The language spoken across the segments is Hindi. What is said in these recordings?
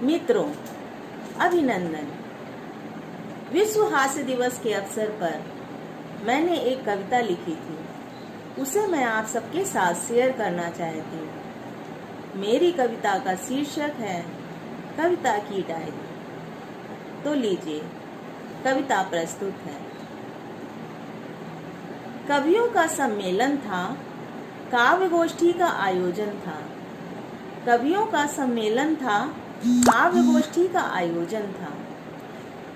मित्रों, अभिनंदन। विश्व हास्य दिवस के अवसर पर मैंने एक कविता लिखी थी, उसे मैं आप सबके साथ शेयर करना चाहती हूँ। मेरी कविता का शीर्षक है कविता की डायरी। तो लीजिए, कविता प्रस्तुत है। कवियों का सम्मेलन था, काव्य गोष्ठी का आयोजन था। कवियों का सम्मेलन था, काव्य गोष्ठी का आयोजन था।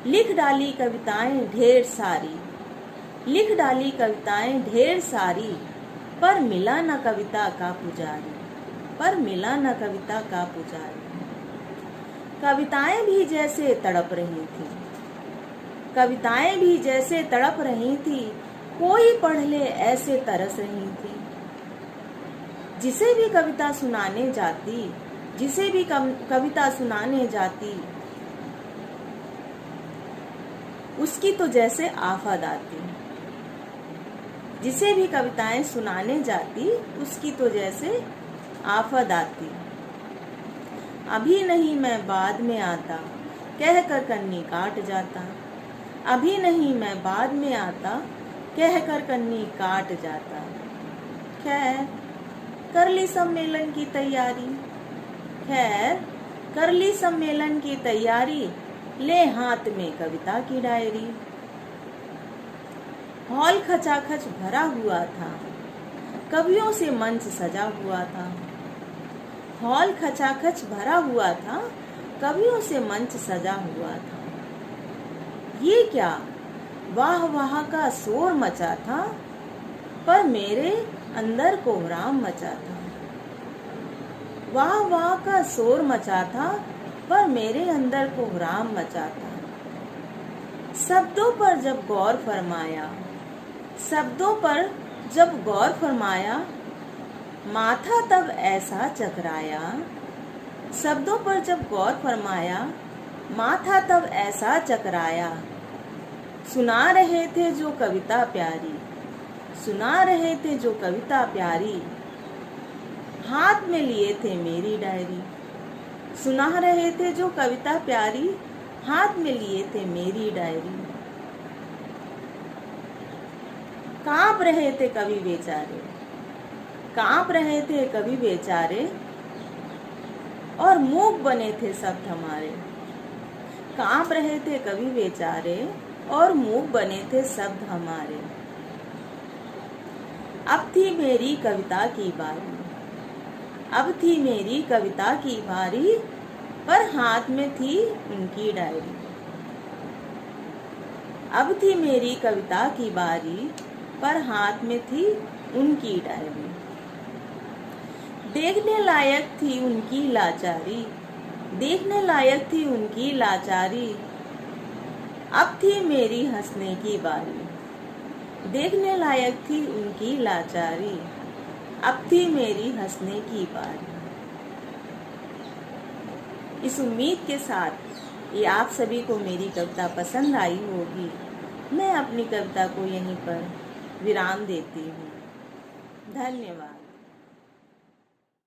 लिख डाली कविताएं ढेर सारी, लिख डाली कविताएं ढेर सारी, पर मिला न कविता का पुजारी, पर मिला न कविता का पुजारी। कविताएं भी जैसे तड़प रही थी, कविताएं भी जैसे तड़प रही थी, कोई पढ़ ले ऐसे तरस रही थी। जिसे भी कविता सुनाने जाती, जिसे भी कविता सुनाने जाती, उसकी तो जैसे आफत आती। जिसे भी कविताएं सुनाने जाती, उसकी तो जैसे आफत आती। अभी नहीं मैं बाद में आता, कह कर कन्नी काट जाता। अभी नहीं मैं बाद में आता, कह कर कन्नी काट जाता। खैर कर ली सम्मेलन की तैयारी, खैर कर ली सम्मेलन की तैयारी, ले हाथ में कविता की डायरी। हॉल खचाखच भरा हुआ था, कवियों से मंच सजा हुआ था। हॉल खचाखच भरा हुआ था, कवियों से मंच सजा हुआ था। ये क्या वाह वाह का शोर मचा था, पर मेरे अंदर कोहराम मचा था। वाह वाह का शोर मचा था, पर मेरे अंदर कोहराम मचा था। शब्दों पर जब गौर फरमाया, शब्दों पर जब गौर फरमाया, माथा तब ऐसा चकराया। शब्दों पर जब गौर फरमाया, माथा तब ऐसा चकराया। सुना रहे थे जो कविता प्यारी, सुना रहे थे जो कविता प्यारी, हाथ में लिए थे मेरी डायरी। सुना रहे थे जो कविता प्यारी, हाथ में लिए थे मेरी डायरी। कांप रहे थे कवि बेचारे, कांप रहे थे कवि बेचारे, और मूक बने थे शब्द हमारे। कांप रहे थे कवि बेचारे, और मूक बने थे शब्द हमारे। अब थी मेरी कविता की बारी, अब थी मेरी कविता की बारी, पर हाथ में थी उनकी डायरी। अब थी मेरी कविता की बारी, पर हाथ में थी उनकी डायरी। देखने लायक थी उनकी लाचारी, देखने लायक थी उनकी लाचारी। अब थी मेरी हंसने की बारी, देखने लायक थी उनकी लाचारी। अब थी मेरी हंसने की बारी। इस उम्मीद के साथ ये आप सभी को मेरी कविता पसंद आई होगी। मैं अपनी कविता को यहीं पर विराम देती हूँ। धन्यवाद।